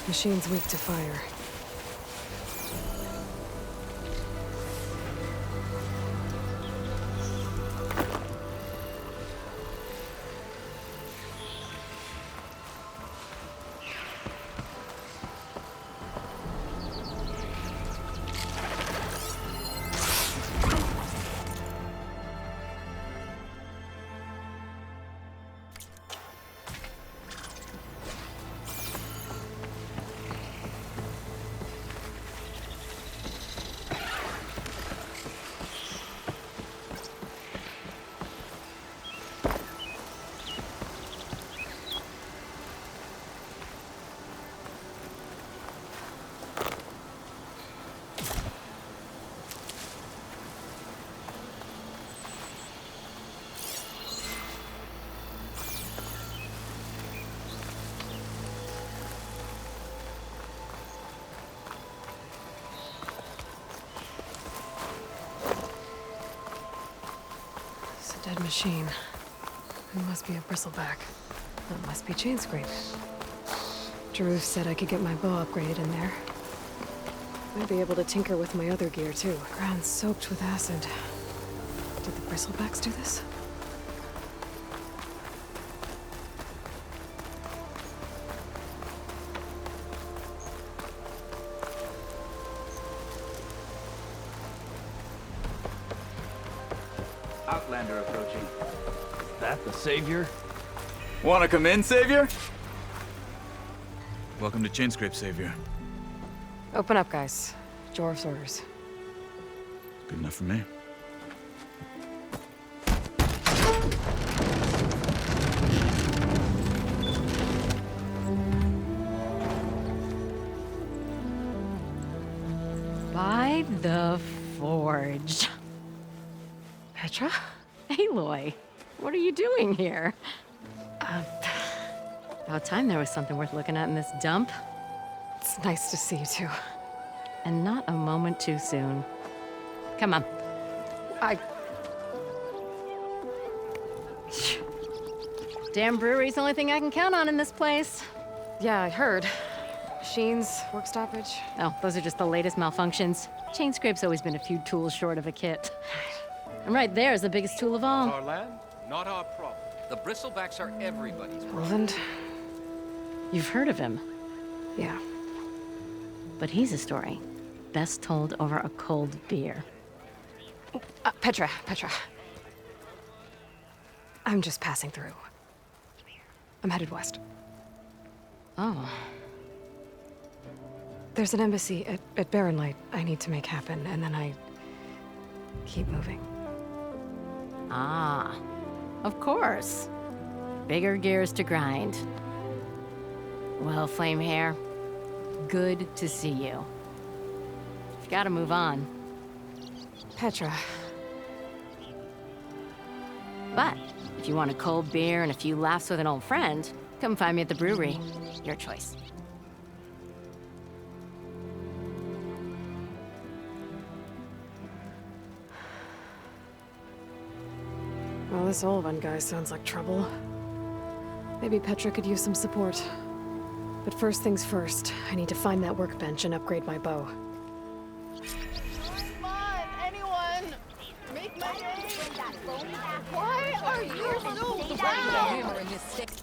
Machine's weak to fire. Dead machine. It must be a bristleback. That must be Chainscrape. Jaruf said I could get my bow upgraded in there. Might be able to tinker with my other gear, too. Ground soaked with acid. Did the bristlebacks do this? Outlander approaching. Is that the Savior? Wanna come in, Savior? Welcome to Chainscrape, Savior. Open up, guys. Jaruf's orders. Good enough for me. By the Forge. Petra? Aloy, what are you doing here? About time there was something worth looking at in this dump. It's nice to see you, too. And not a moment too soon. Come on. Damn brewery's the only thing I can count on in this place. Yeah, I heard. Machines, work stoppage. Oh, those are just the latest malfunctions. Chainscrape's always been a few tools short of a kit. And right there is the biggest tool of all. Our land, not our problem. The bristlebacks are everybody's problem. Roland? You've heard of him, Yeah. but he's a story best told over a cold beer. Petra. I'm just passing through. I'm headed west. Oh, There's an embassy at Barren Light I need to make happen, and then I keep moving. ah, of course. Bigger gears to grind. Well, Flamehair, good to see you. You've got to move on. Petra. But if you want a cold beer and a few laughs with an old friend, come find me at the brewery. Your choice. Well, this Olvan guy sounds like trouble. Maybe Petra could use some support. But first things first, I need to find that workbench and upgrade my bow. Come on, anyone! Make my day! Why are you so loud?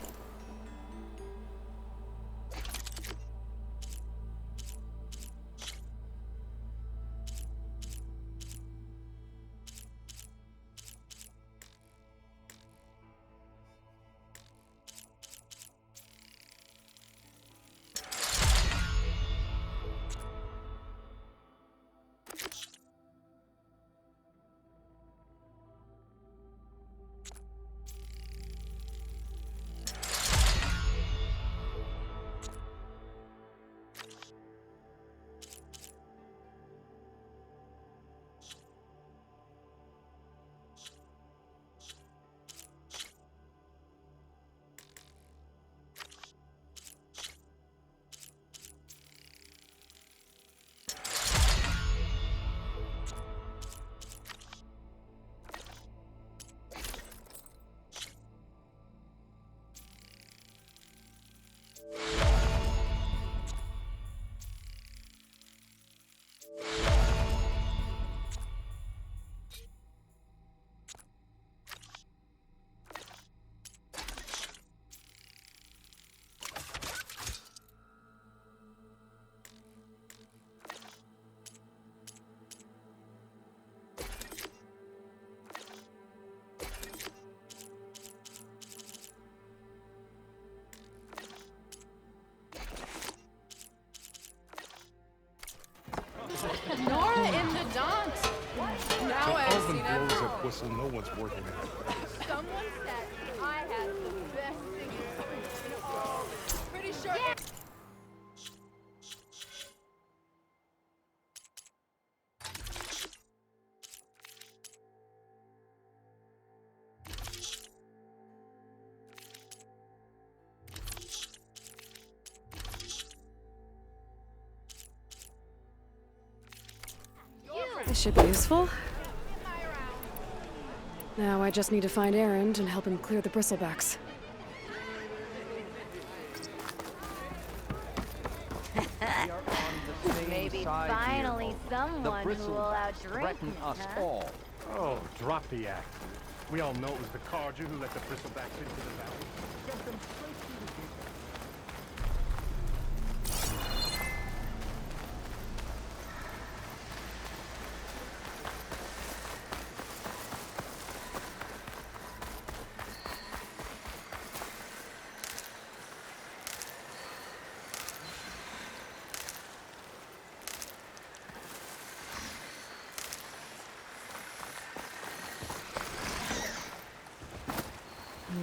Nothing blows that whistle. No one's working it. Someone said I had the best singing voice in all. Pretty sure. This should be useful. Now I just need to find Erend and help him clear the bristlebacks. Maybe finally someone who will outdrink me, us huh? all. Oh, drop the act. We all know it was the Carja who let the bristlebacks into the valley. Sent them straight through the gate.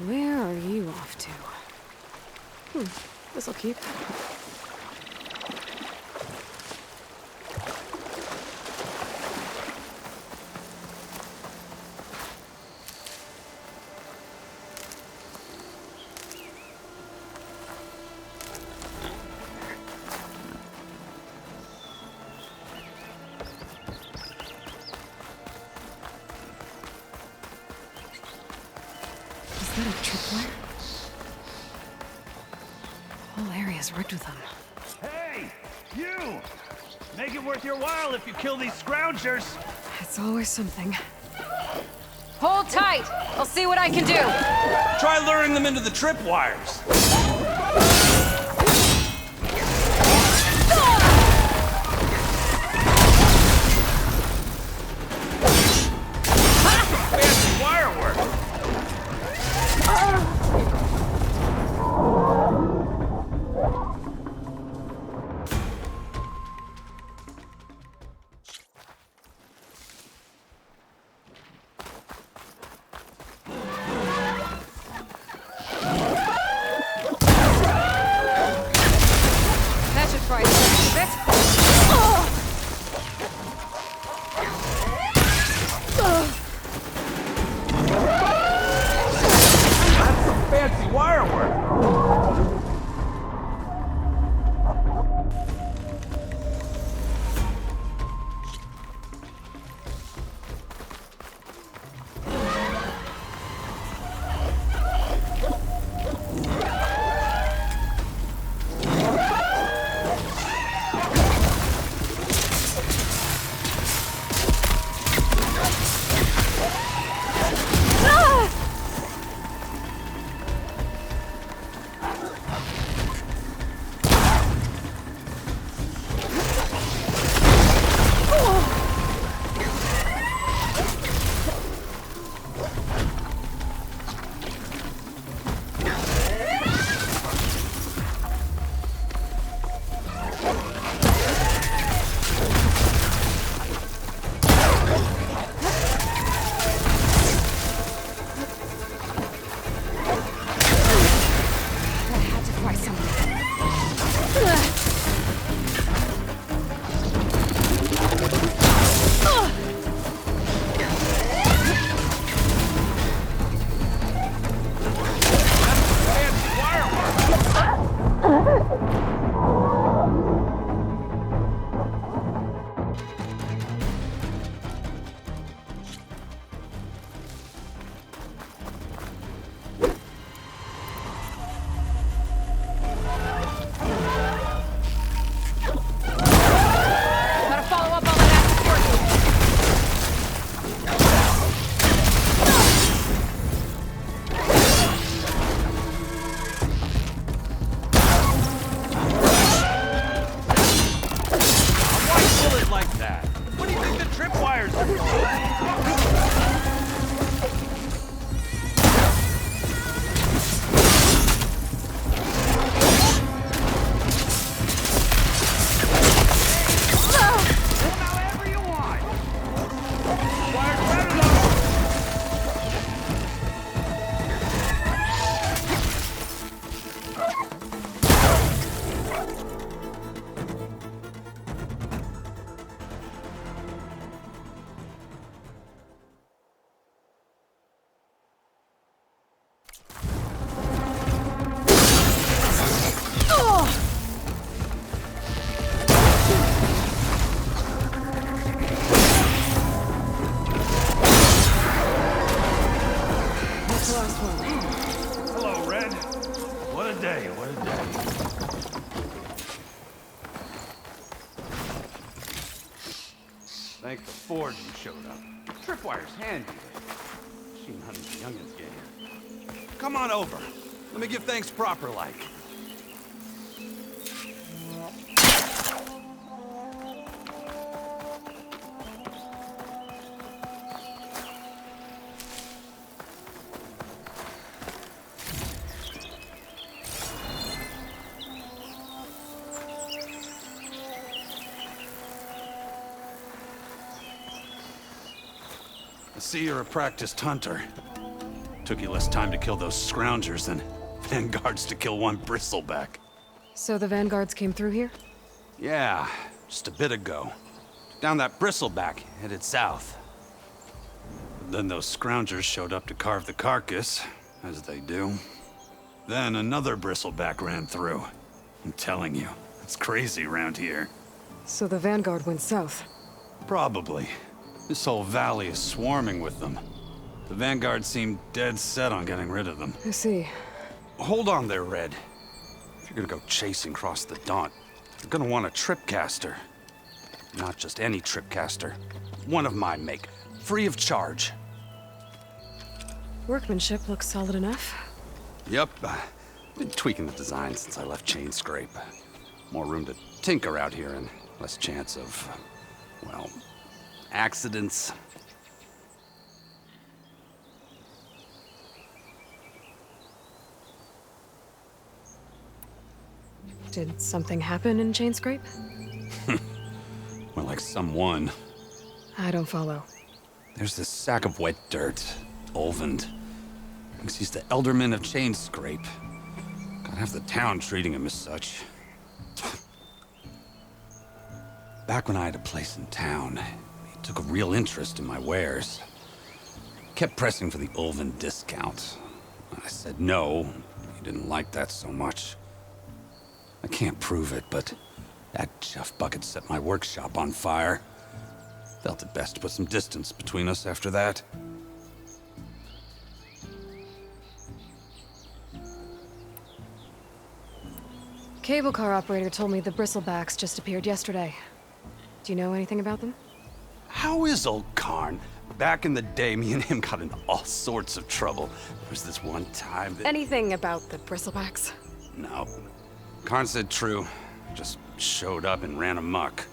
Where are you off to? This'll keep. Is that a tripwire? The whole area's rigged with them. Hey! You! Make it worth your while if you kill these scroungers! It's always something. Hold tight! I'll see what I can do! Try luring them into the tripwires! Fancy wire work! That should try to bit. That's some fancy wire work! Gotta follow up on that acid work. Why pull it like that? What do you think the tripwires are for? Pull however you want! Wire's better than Thank the Ford you showed up. Tripwire's handy. Machine hunting the youngins get here. Come on over. Let me give thanks proper like. I see you're a practiced hunter. Took you less time to kill those scroungers than vanguards to kill one bristleback. So the vanguards came through here? Yeah, just a bit ago. Down that bristleback, headed south. Then those scroungers showed up to carve the carcass, as they do. Then another bristleback ran through. I'm telling you, it's crazy around here. So the vanguard went south? Probably. This whole valley is swarming with them. The vanguard seemed dead set on getting rid of them. I see. Hold on there, Red. If you're gonna go chasing across the Daunt, you're gonna want a tripcaster. Not just any tripcaster. One of my make, free of charge. Workmanship looks solid enough. Yep, been tweaking the design since I left Chain Scrape. More room to tinker out here and less chance of, well, accidents. Did something happen in Chain Scrape? More like someone. I don't follow. There's this sack of wet dirt, Olvend. Thinks he's the Elderman of Chain Scrape. Gotta have the town treating him as such. Back when I had a place in town, he took a real interest in my wares. Kept pressing for the Olvend discount. I said no. He didn't like that so much. I can't prove it, but that chuff bucket set my workshop on fire. Felt it best to put some distance between us after that. Cable car operator told me the bristlebacks just appeared yesterday. Do you know anything about them? How is old Karn? Back in the day, me and him got into all sorts of trouble. There was this one time that... Anything about the bristlebacks? No. Karn said true. Just showed up and ran amok.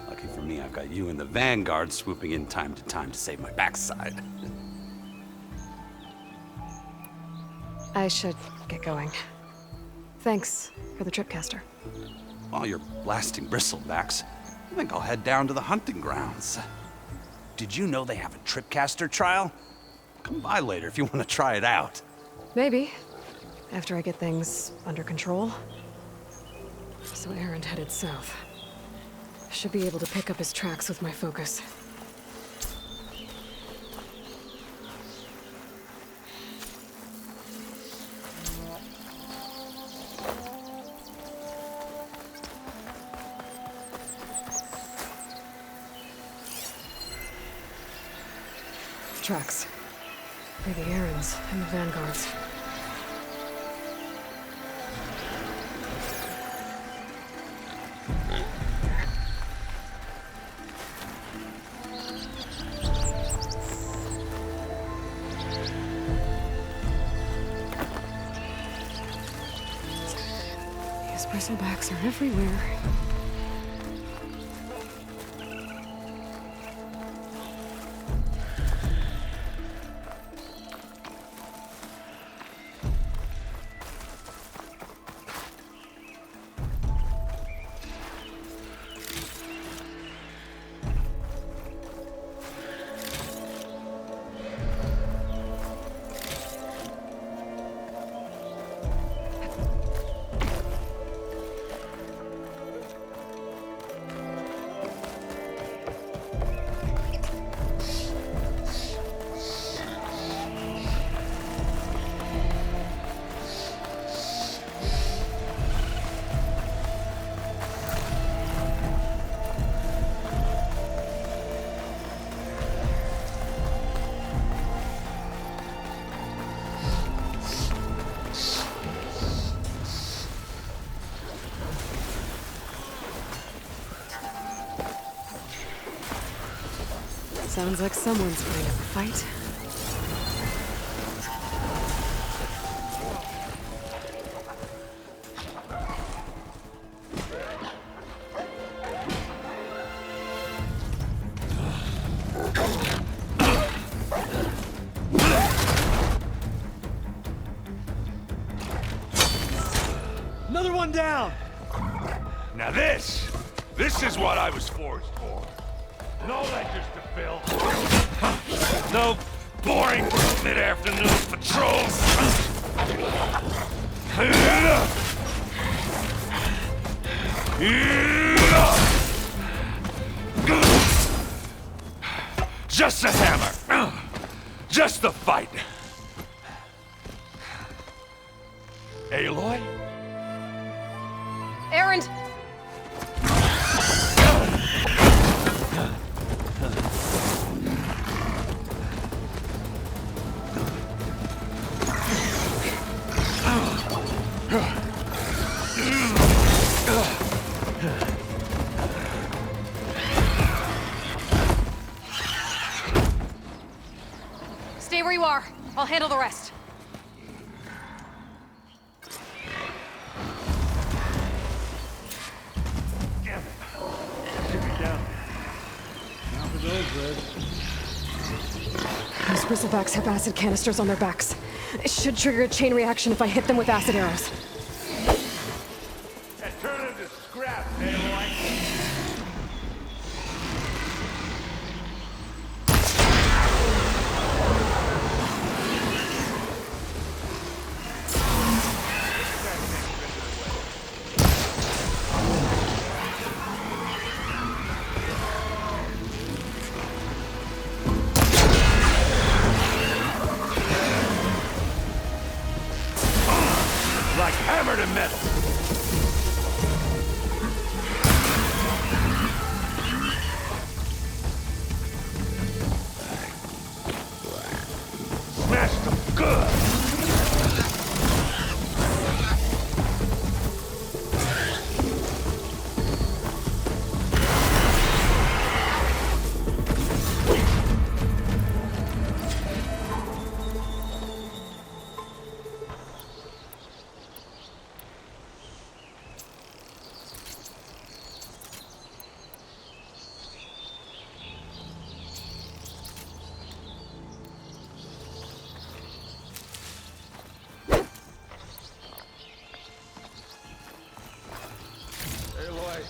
Lucky for me, I've got you and the Vanguard swooping in time to save my backside. I should get going. Thanks for the tripcaster. While you're blasting bristlebacks, I think I'll head down to the hunting grounds. Did you know they have a tripcaster trial? Come by later if you want to try it out. Maybe. After I get things under control. So Erend headed south. Should be able to pick up his tracks with my focus. Tracks. For the Erends and the Vanguards. These bristlebacks are everywhere. Sounds like someone's putting up a fight. Another one down! Now this is what I was forged for. No ledgers to fill. No boring mid-afternoon patrols. Just a hammer. Just the fight. Aloy? Erend! Stay where you are. I'll handle the rest. Those bristlebacks have acid canisters on their backs. It should trigger a chain reaction if I hit them with acid arrows. Turn into scrap, Aloy. Like hammer to metal. Smashed them good. Aloy,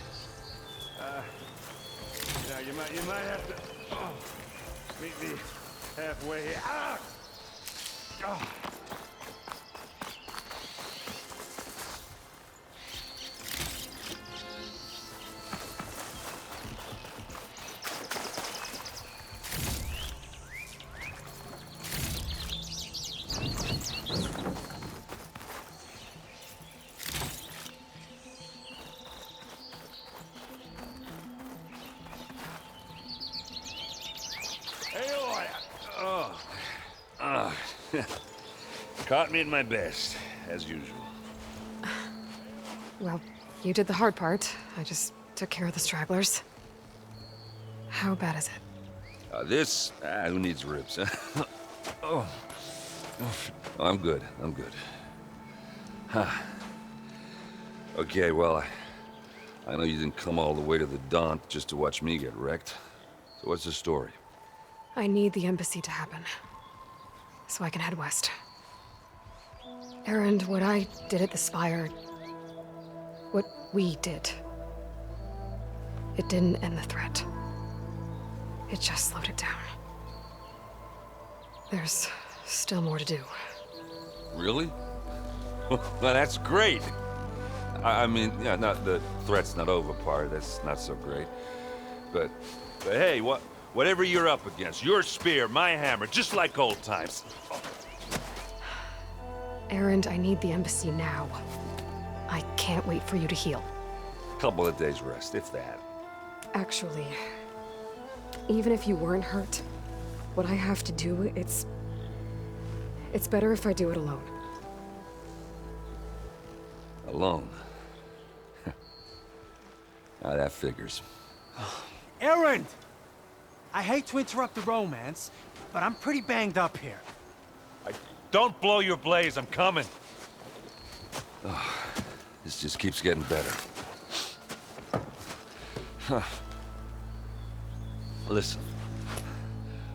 now you might have to meet me halfway here. Ah! Oh. Aloy! Caught me at my best, as usual. Well, you did the hard part. I just took care of the stragglers. How bad is it? Who needs ribs? Oh. I'm good. I'm good. Huh. Okay, well, I know you didn't come all the way to the Daunt just to watch me get wrecked. So what's the story? I need the embassy to happen, so I can head west. Erend, what I did at the Spire, what we did, it didn't end the threat. It just slowed it down. There's still more to do. Really? Well, that's great. I mean, yeah, not the threat's not over part. That's not so great. But hey, whatever you're up against, your spear, my hammer, just like old times. Erend, I need the embassy now. I can't wait for you to heal. Couple of days rest, if that. Actually, even if you weren't hurt, what I have to do, it's better if I do it alone. Alone? That figures. Erend! I hate to interrupt the romance, but I'm pretty banged up here. Don't blow your blaze, I'm coming. Oh, this just keeps getting better. Huh. Listen,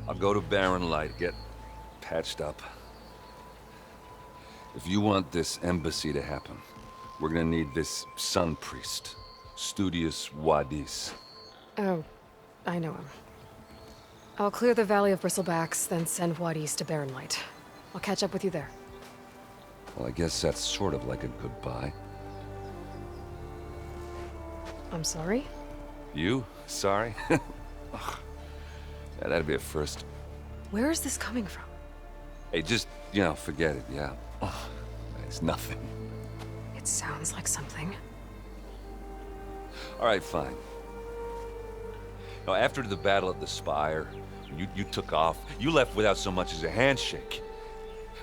I'll go to Barren Light, get patched up. If you want this embassy to happen, we're gonna need this sun priest, Studius Wadis. Oh, I know him. I'll clear the Valley of Bristlebacks, then send Wadis to Barren Light. I'll catch up with you there. Well, I guess that's sort of like a goodbye. I'm sorry? You? Sorry? Ugh. Yeah, that'd be a first. Where is this coming from? Hey, just, you know, forget it, yeah. Ugh. It's nothing. It sounds like something. All right, fine. Now, after the Battle of the Spire, you took off, you left without so much as a handshake.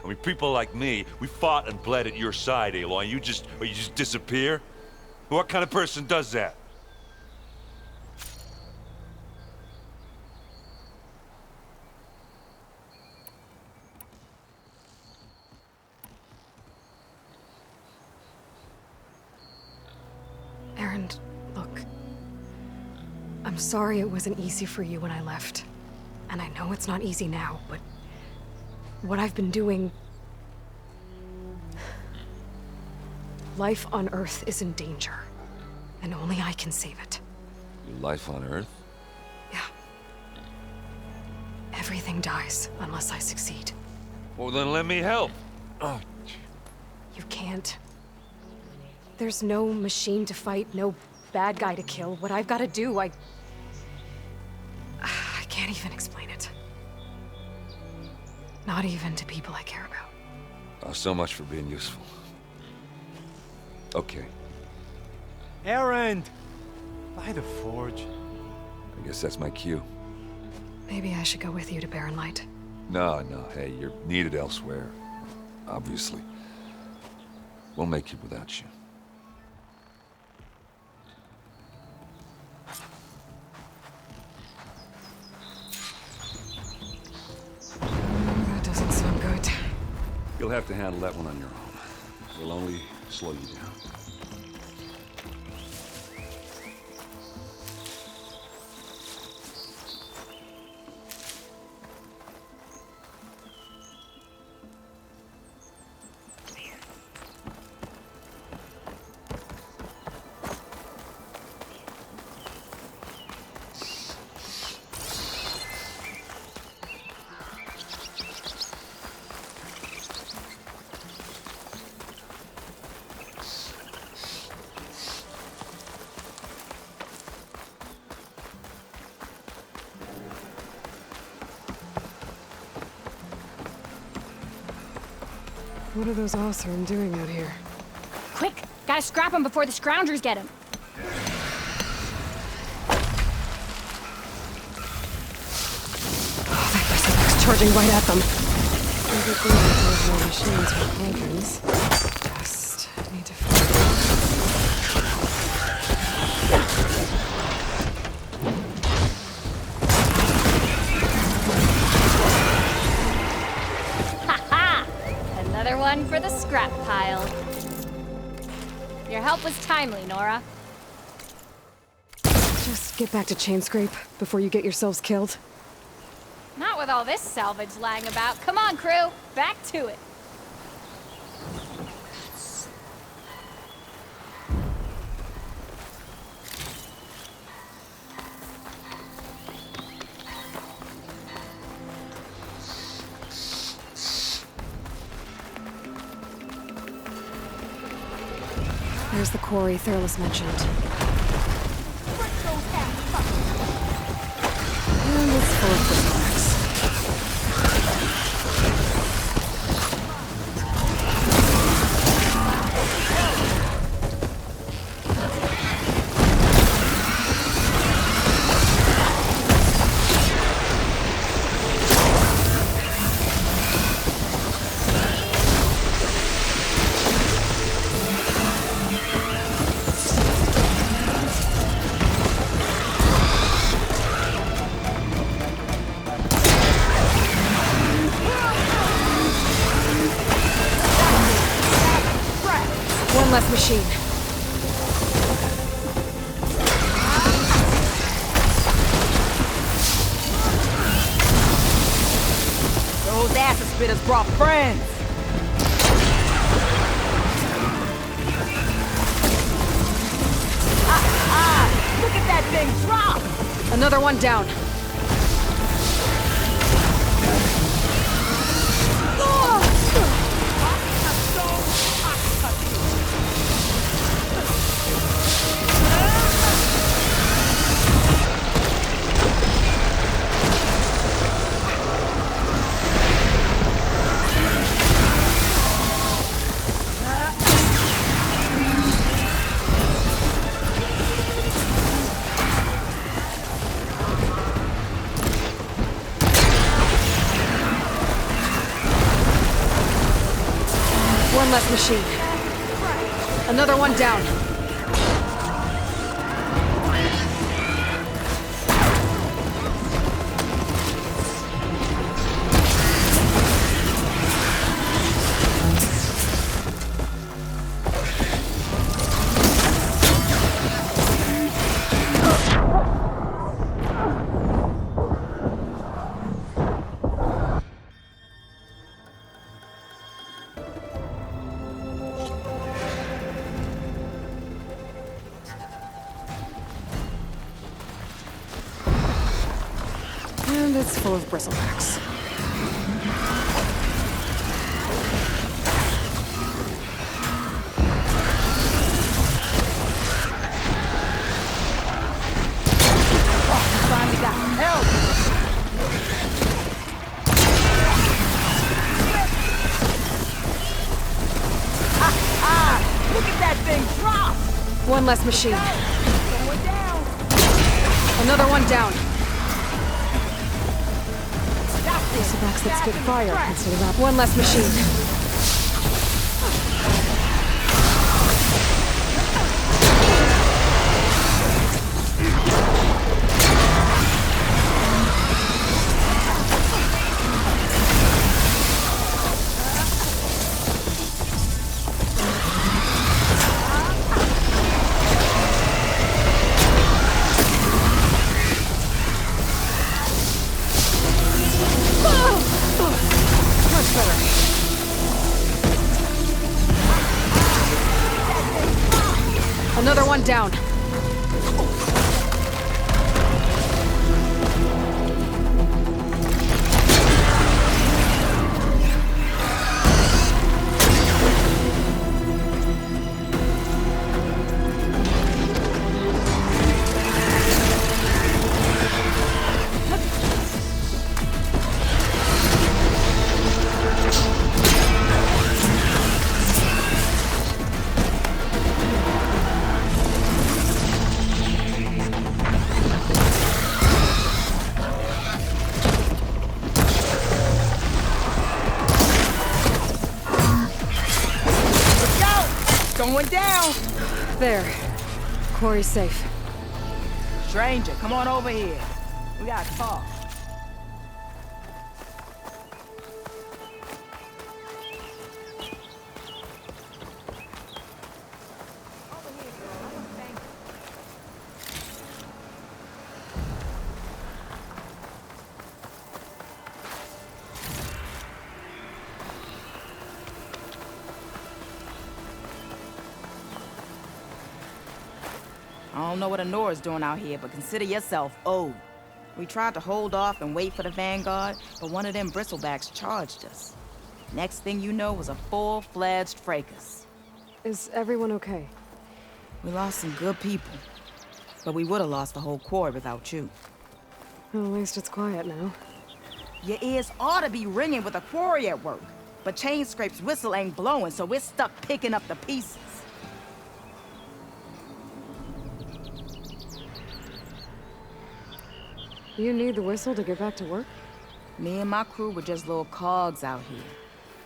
I mean, people like me, we fought and bled at your side, Aloy, you just disappear? What kind of person does that? Erend, look. I'm sorry it wasn't easy for you when I left. And I know it's not easy now, but what I've been doing... Life on Earth is in danger, and only I can save it. Your life on Earth? Yeah. Everything dies unless I succeed. Well, then let me help. Oh. You can't. There's no machine to fight, no bad guy to kill. What I've got to do, I can't even explain it. Not even to people I care about. Oh, so much for being useful. Okay. Erend! By the Forge. I guess that's my cue. Maybe I should go with you to Barren Light. No, hey, you're needed elsewhere. Obviously. We'll make it without you. That doesn't sound good. You'll have to handle that one on your own. We'll only slow you down. What are those Oseram doing out here? Quick! Gotta scrap him before the Scroungers get him! Oh, that Bristleback's charging right at them. Maybe those more machines with lanterns. Just need to find Another one for the scrap pile. Your help was timely, Nora. Just get back to Chainscrape before you get yourselves killed. Not with all this salvage lying about. Come on, crew. Back to it. There's the quarry Thurles mentioned. And it's full of Bristlebacks. machine. Those acid spitters brought friends. Look at that thing drop! Another one down. One less machine. Another one down. And it's full of bristlebacks. Finally got help! Look at that thing drop! One less machine. Another one down. Bristlebacks that spit fire instead of that. One less machine. Another one down. Going down! There. Quarry's safe. Stranger, come on over here. We got to talk. I don't know what Honora's doing out here, but consider yourself owed. We tried to hold off and wait for the Vanguard, but one of them bristlebacks charged us. Next thing you know was a full-fledged fracas. Is everyone okay? We lost some good people, but we would have lost the whole quarry without you. Well, at least it's quiet now. Your ears ought to be ringing with a quarry at work, but Chainscrape's whistle ain't blowing, so we're stuck picking up the pieces. You need the whistle to get back to work? Me and my crew were just little cogs out here.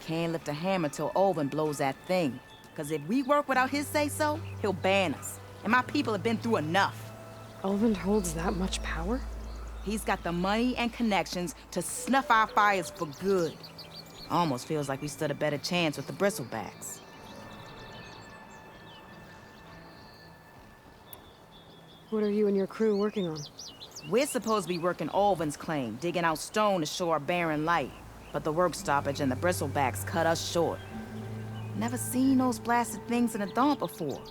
Can't lift a hammer till Olvin blows that thing. Cause if we work without his say-so, he'll ban us. And my people have been through enough. Olvin holds that much power? He's got the money and connections to snuff our fires for good. Almost feels like we stood a better chance with the bristlebacks. What are you and your crew working on? We're supposed to be working Ulvin's claim, digging out stone to show our barren light. But the work stoppage and the bristlebacks cut us short. Never seen those blasted things in the dawn before.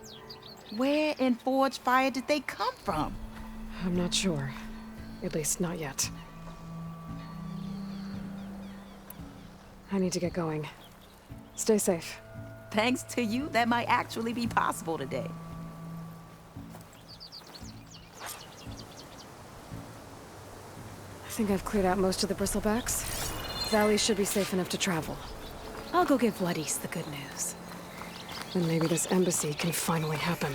Where in Forge Fire did they come from? I'm not sure. At least not yet. I need to get going. Stay safe. Thanks to you, that might actually be possible today. I think I've cleared out most of the bristlebacks. Valley should be safe enough to travel. I'll go give Vladis the good news. Then maybe this embassy can finally happen.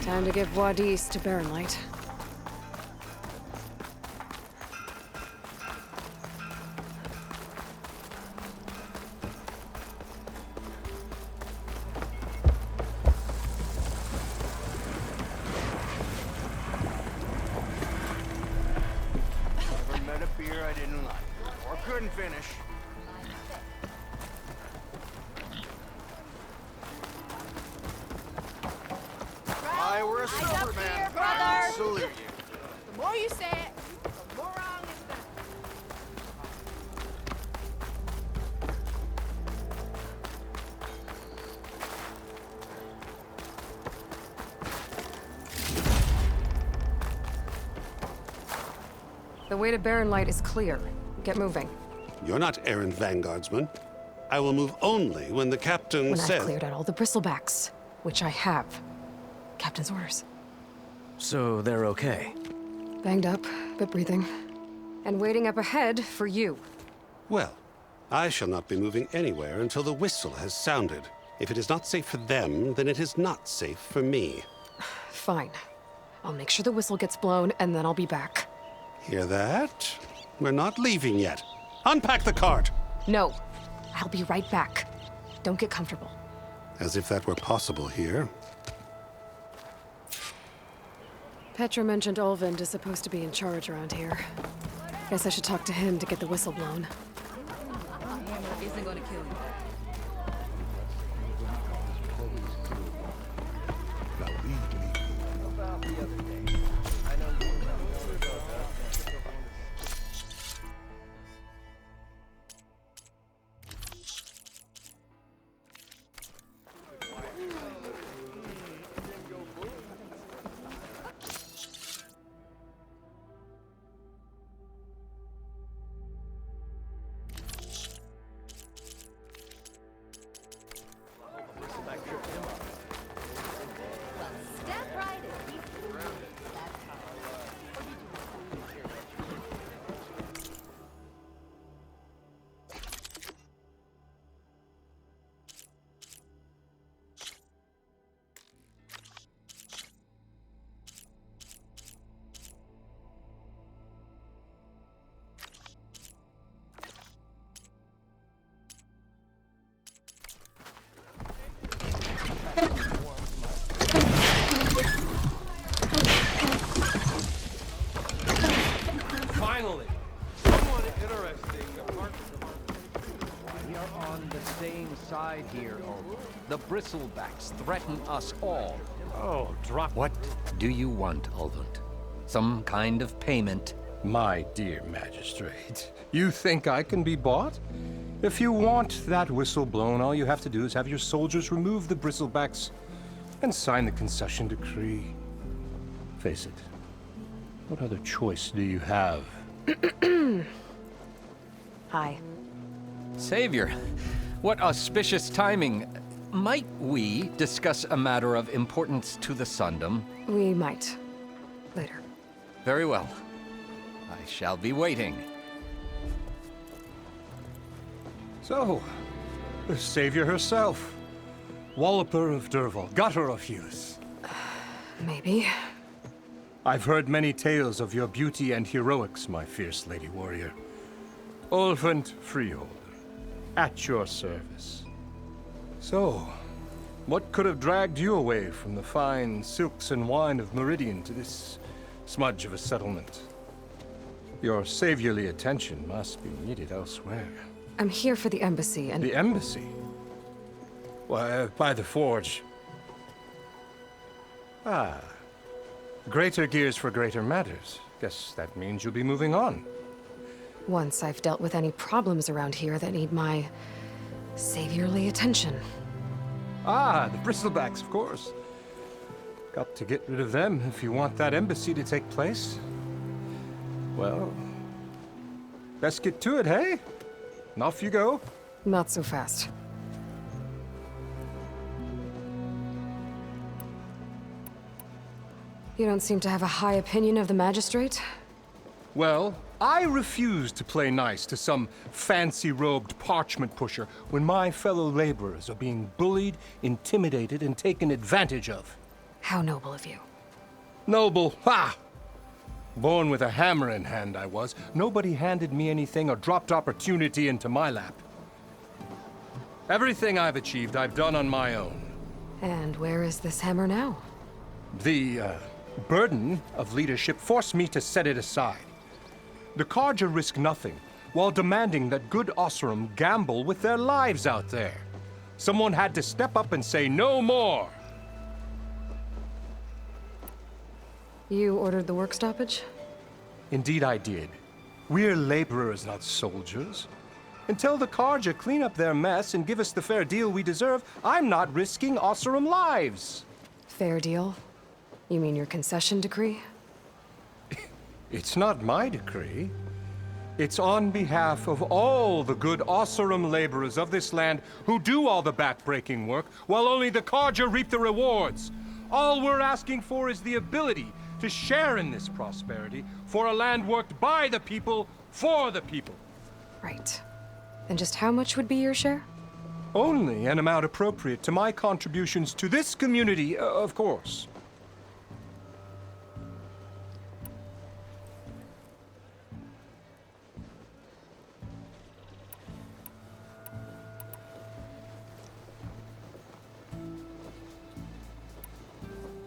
Time to give Vladis to Barren Light. Never met a beer I didn't like, or couldn't finish. We're a sober man. I salute you. The more you say it, the more wrong it's done. The way to Barren Light is clear. Get moving. You're not errand vanguardsman. I will move only when the captain When says... I've cleared out all the bristlebacks, which I have. Captain's orders. So they're okay? Banged up, but breathing. And waiting up ahead for you. Well, I shall not be moving anywhere until the whistle has sounded. If it is not safe for them, then it is not safe for me. Fine. I'll make sure the whistle gets blown, and then I'll be back. Hear that? We're not leaving yet. Unpack the cart! No. I'll be right back. Don't get comfortable. As if that were possible here. Petra mentioned Ulvund is supposed to be in charge around here. Guess I should talk to him to get the whistle blown. Isn't gonna kill you. Finally! Someone interesting apart from... We are on the same side here, Ulvund. The bristlebacks threaten us all. Oh, drop... What do you want, Ulvund? Some kind of payment? My dear magistrate, you think I can be bought? If you want that whistle blown, all you have to do is have your soldiers remove the bristlebacks and sign the concession decree. Face it, what other choice do you have? Hi. Savior, what auspicious timing. Might we discuss a matter of importance to the Sundom? We might. Later. Very well. I shall be waiting. So, the savior herself. Walloper of Derval, gutter of Hughes. Maybe. I've heard many tales of your beauty and heroics, my fierce lady warrior. Ulvund Freeholder, at your service. So, what could have dragged you away from the fine silks and wine of Meridian to this smudge of a settlement? Your saviorly attention must be needed elsewhere. I'm here for the embassy and... The embassy? Why, by the forge. Ah. Greater gears for greater matters. Guess that means you'll be moving on. Once I've dealt with any problems around here that need my... saviorly attention. Ah, the Bristlebacks, of course. Got to get rid of them if you want that embassy to take place. Well, let's get to it, hey? And off you go. Not so fast. You don't seem to have a high opinion of the Magistrate? Well, I refuse to play nice to some fancy-robed parchment pusher when my fellow laborers are being bullied, intimidated, and taken advantage of. How noble of you. Noble? Ha! Born with a hammer in hand, I was. Nobody handed me anything or dropped opportunity into my lap. Everything I've achieved, I've done on my own. And where is this hammer now? The, burden of leadership forced me to set it aside. The Carja risk nothing, while demanding that good Oseram gamble with their lives out there. Someone had to step up and say no more! You ordered the work stoppage? Indeed I did. We're laborers, not soldiers. Until the Carja clean up their mess and give us the fair deal we deserve, I'm not risking Oseram lives! Fair deal? You mean your concession decree? It's not my decree. It's on behalf of all the good Oseram laborers of this land who do all the back-breaking work, while only the Carja reap the rewards. All we're asking for is the ability to share in this prosperity for a land worked by the people, for the people. Right. And just how much would be your share? Only an amount appropriate to my contributions to this community, of course.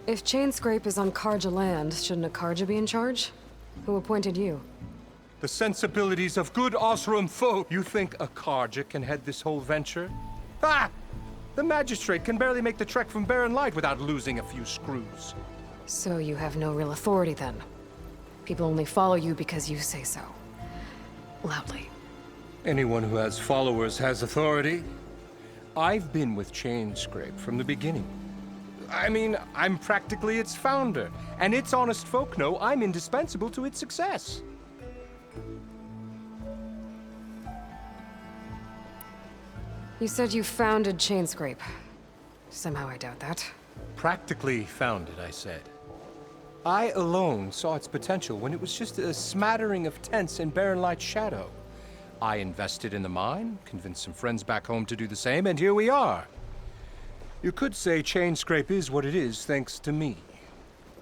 If Chainscrape is on Carja land, shouldn't a Carja be in charge? Who appointed you? The sensibilities of good Oseram folk. You think a Carja can head this whole venture? Ah! The Magistrate can barely make the trek from Barren Light without losing a few screws. So you have no real authority then? People only follow you because you say so. Loudly. Anyone who has followers has authority. I've been with Chainscrape from the beginning. I mean, I'm practically its founder, and its honest folk know I'm indispensable to its success. You said you founded Chainscrape. Somehow I doubt that. Practically founded, I said. I alone saw its potential when it was just a smattering of tents in Barren Light's shadow. I invested in the mine, convinced some friends back home to do the same, and here we are. You could say Chainscrape is what it is thanks to me.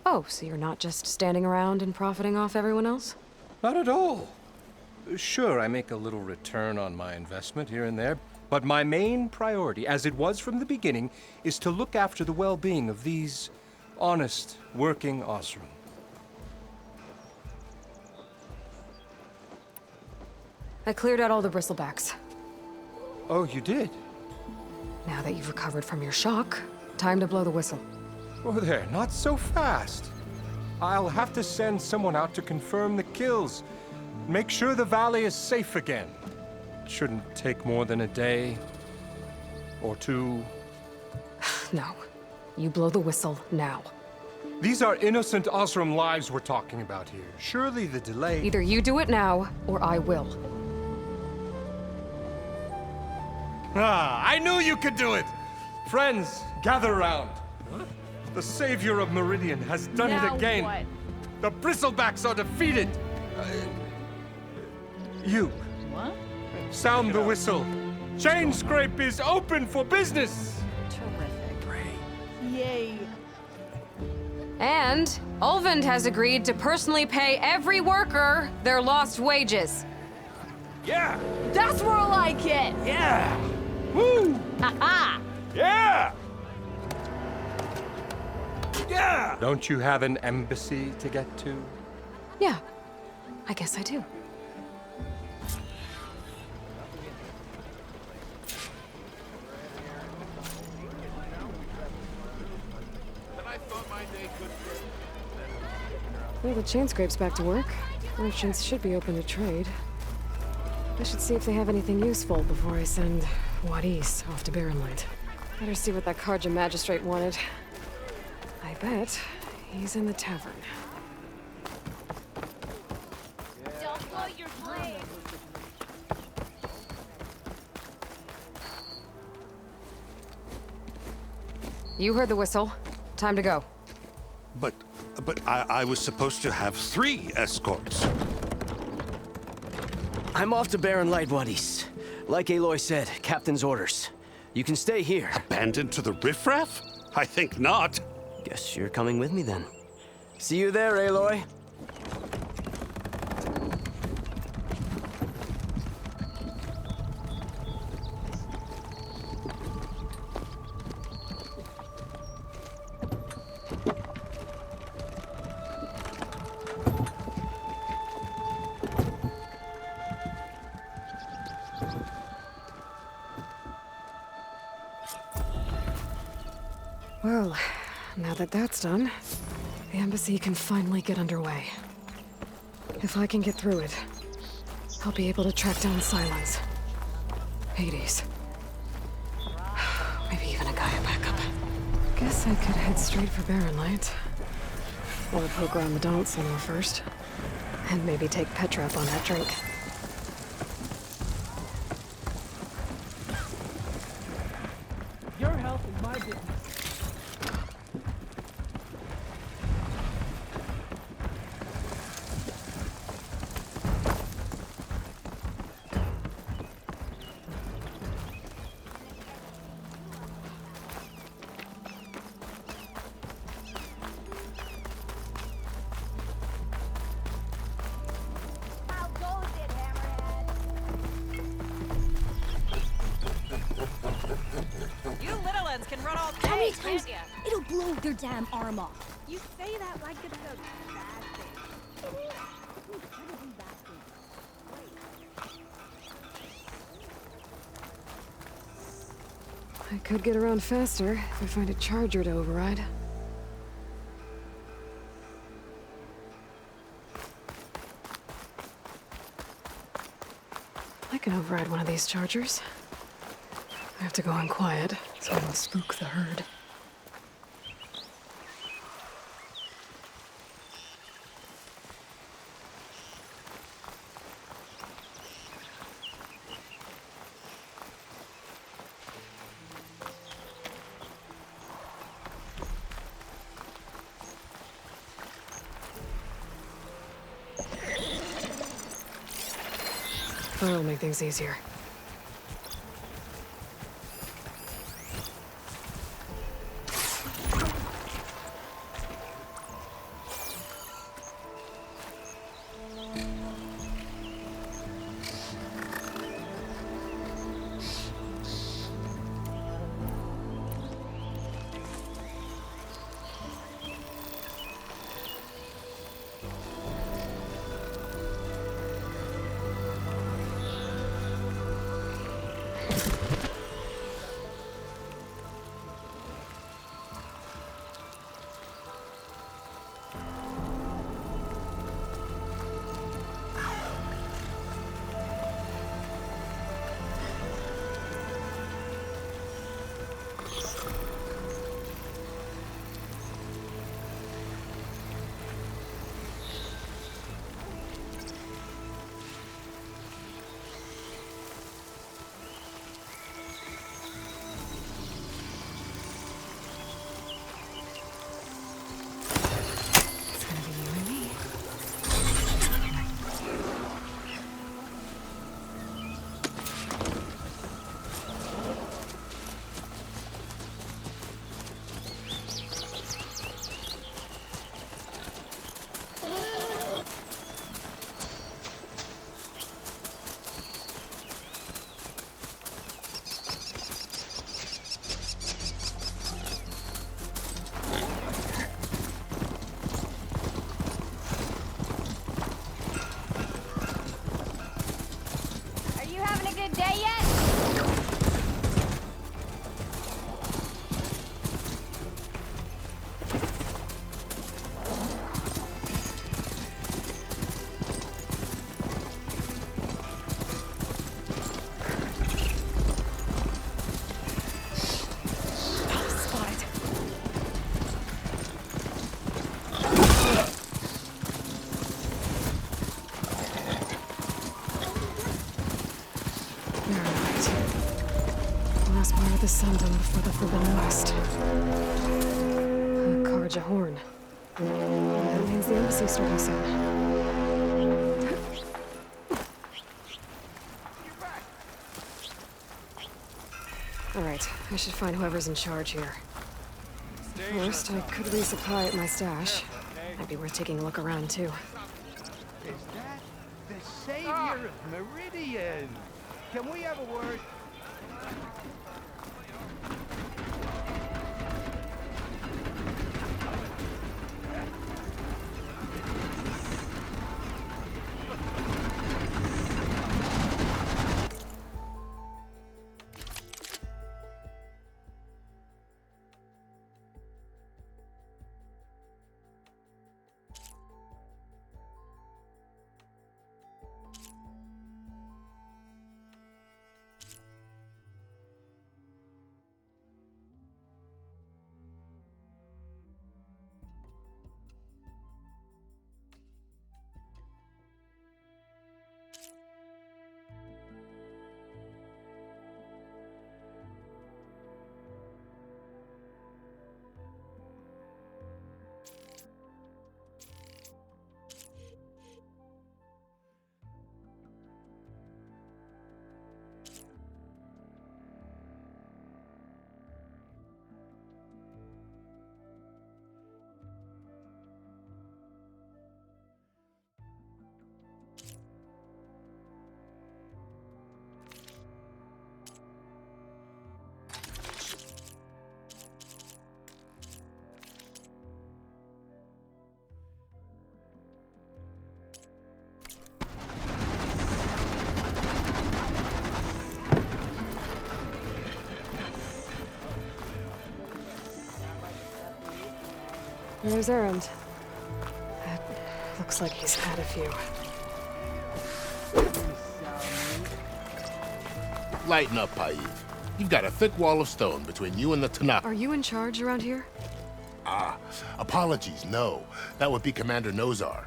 Oh, so you're not just standing around and profiting off everyone else? Not at all. Sure, I make a little return on my investment here and there, but my main priority, as it was from the beginning, is to look after the well-being of these honest, working Oseram. I cleared out all the bristlebacks. Oh, you did? Now that you've recovered from your shock, time to blow the whistle. Oh there, not so fast. I'll have to send someone out to confirm the kills. Make sure the valley is safe again. It shouldn't take more than a day. Or two. No. You blow the whistle now. These are innocent Oseram lives we're talking about here. Surely the delay... Either you do it now, or I will. Ah, I knew you could do it! Friends, gather round. The savior of Meridian has done it Now again. what? The Bristlebacks are defeated. You. What? Sound the whistle. Chainscrape is open for business. Terrific. Yay. And Ulvund has agreed to personally pay every worker their lost wages. Yeah! That's more like it! Yeah! Woo! Ha-ha! Yeah! Yeah! Don't you have an embassy to get to? Yeah, I guess I do. Well, the Chainscrape's back to work. Merchants should be open to trade. I should see if they have anything useful before I send Wadis off to Barrenlight. Better see what that Karja magistrate wanted. I bet he's in the tavern. Don't blow your blade! You heard the whistle. Time to go. But I was supposed to have 3 escorts. I'm off to Baron Light Wadis. Like Aloy said, Captain's orders. You can stay here. Abandoned to the riffraff? I think not. Guess you're coming with me then. See you there, Aloy. Well, now that that's done, the embassy can finally get underway. If I can get through it, I'll be able to track down Silence, Hades, maybe even a Gaia backup. Guess I could head straight for Barrenlight, or poke around the Daunt somewhere first, and maybe take Petrap on that drink. Your health is my business. How goes it, Hammerhead? You little ones can run all day, How many can't times ya? it'll blow their damn arm off? You say that like it's a bad thing. I could get around faster if I find a charger to override. I can override one of these chargers. I have to go in quiet, so I don't spook the herd. That'll make things easier. send them before the Forbidden West. A Karja horn. That means the embassy's starting soon. Alright, I should find whoever's in charge here. First, I could resupply at my stash. Might be worth taking a look around, too. Is that the savior of Meridian? Can we have a word? There's Erend. Looks like he's had a few. Lighten up, Paiv. You've got a thick wall of stone between you and the Tanakh. Are you in charge around here? Ah, apologies, no. That would be Commander Nozar.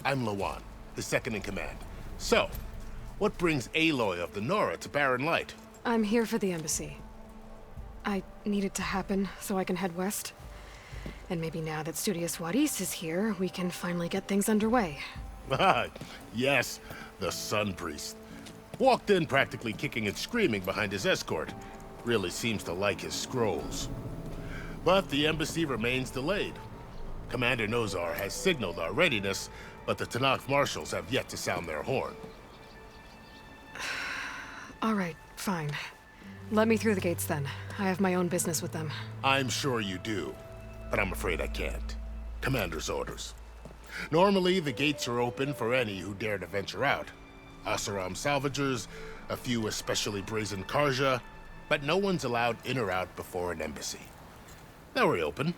I'm Lawan, his second in command. So, what brings Aloy of the Nora to Barren Light? I'm here for the embassy. I need it to happen so I can head west. And maybe now that Studious Wadis is here, we can finally get things underway. Yes, the Sun Priest. Walked in practically kicking and screaming behind his escort. Really seems to like his scrolls. But the embassy remains delayed. Commander Nozar has signaled our readiness, but the Tanakh marshals have yet to sound their horn. All right, fine. Let me through the gates then. I have my own business with them. I'm sure you do, but I'm afraid I can't. Commander's orders. Normally, the gates are open for any who dare to venture out. Asaram salvagers, a few especially brazen Karja, but no one's allowed in or out before an embassy. They'll reopen,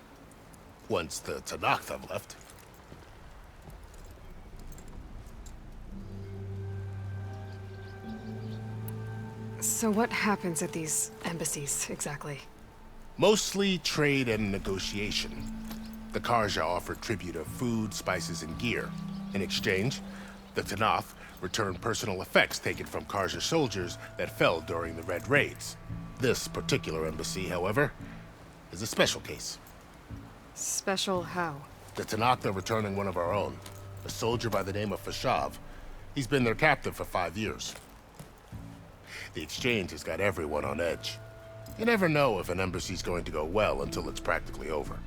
once the Tanakh have left. So what happens at these embassies, exactly? Mostly trade and negotiation. The Karja offer tribute of food, spices, and gear. In exchange, the Tanakh return personal effects taken from Karja soldiers that fell during the Red Raids. This particular embassy, however, is a special case. Special how? The Tanakh are returning one of our own, a soldier by the name of Fashav. He's been their captive for 5 years. The exchange has got everyone on edge. You never know if an embassy's going to go well until it's practically over.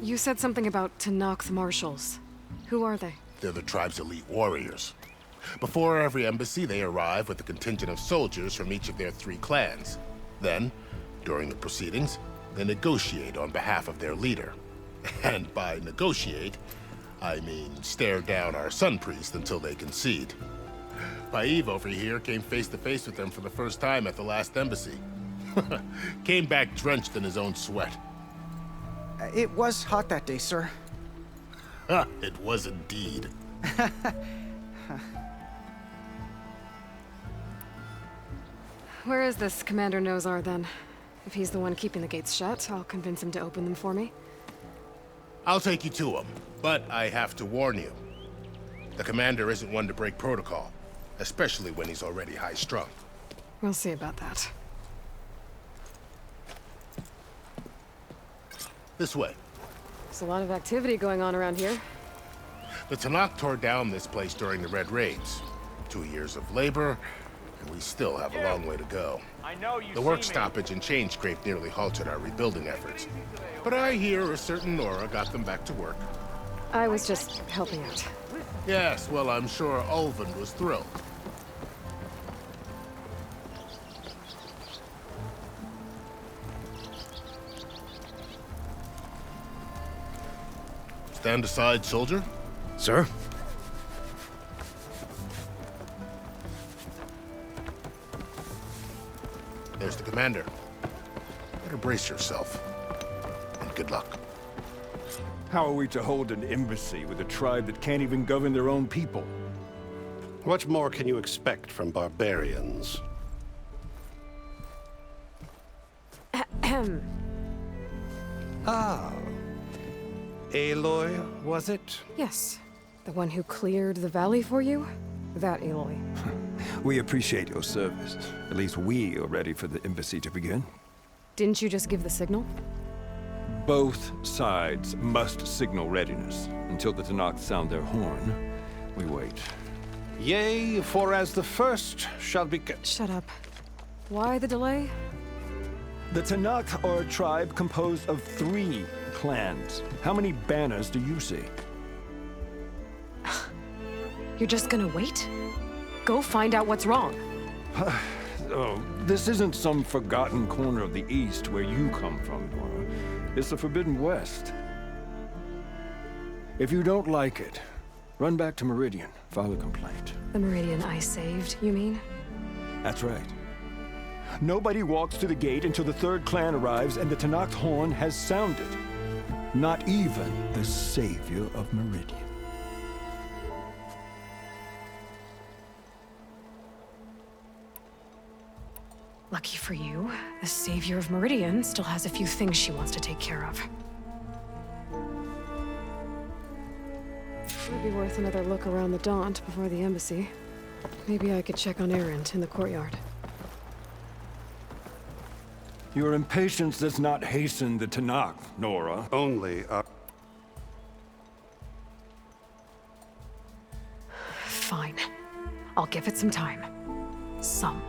You said something about Tanakh marshals. Who are they? They're the tribe's elite warriors. Before every embassy, they arrive with a contingent of soldiers from each of their 3 clans. Then, during the proceedings, they negotiate on behalf of their leader. And by negotiate, I mean stare down our Sun Priest until they concede. Paiv over here came face to face with them for the first time at the last embassy. Came back drenched in his own sweat. It was hot that day, sir. It was indeed. Where is this Commander Nozar, then? If he's the one keeping the gates shut, I'll convince him to open them for me. I'll take you to him, but I have to warn you. The commander isn't one to break protocol, especially when he's already high-strung. We'll see about that. This way. There's a lot of activity going on around here. The Tanakh tore down this place during the Red Raids. 2 years of labor, and we still have a long way to go. I know you The work stoppage and chain scrape nearly halted our rebuilding efforts. But I hear a certain Nora got them back to work. I was just helping out. Yes, well, I'm sure Ulvin was thrilled. Stand aside, soldier. Sir? There's the commander. Better brace yourself. And good luck. How are we to hold an embassy with a tribe that can't even govern their own people? What more can you expect from barbarians? Ah. Aloy, was it? Yes. The one who cleared the valley for you? That Aloy. We appreciate your service. At least we are ready for the embassy to begin. Didn't you just give the signal? Both sides must signal readiness. Until the Tanakh sound their horn, we wait. Yea, for as the first shall be... Shut up. Why the delay? The Tanakh are a tribe composed of 3 clans. How many banners do you see? You're just gonna wait? Go find out what's wrong. Oh, this isn't some forgotten corner of the East where you come from, Nora. It's the Forbidden West. If you don't like it, run back to Meridian, file a complaint. The Meridian I saved, you mean? That's right. Nobody walks to the gate until the 3rd clan arrives and the Tanakh horn has sounded. Not even the savior of Meridian. Lucky for you, the savior of Meridian still has a few things she wants to take care of. Might be worth another look around the Daunt before the embassy. Maybe I could check on Erend in the courtyard. Your impatience does not hasten the Tanakh, Nora. Only Fine. I'll give it some time. Some.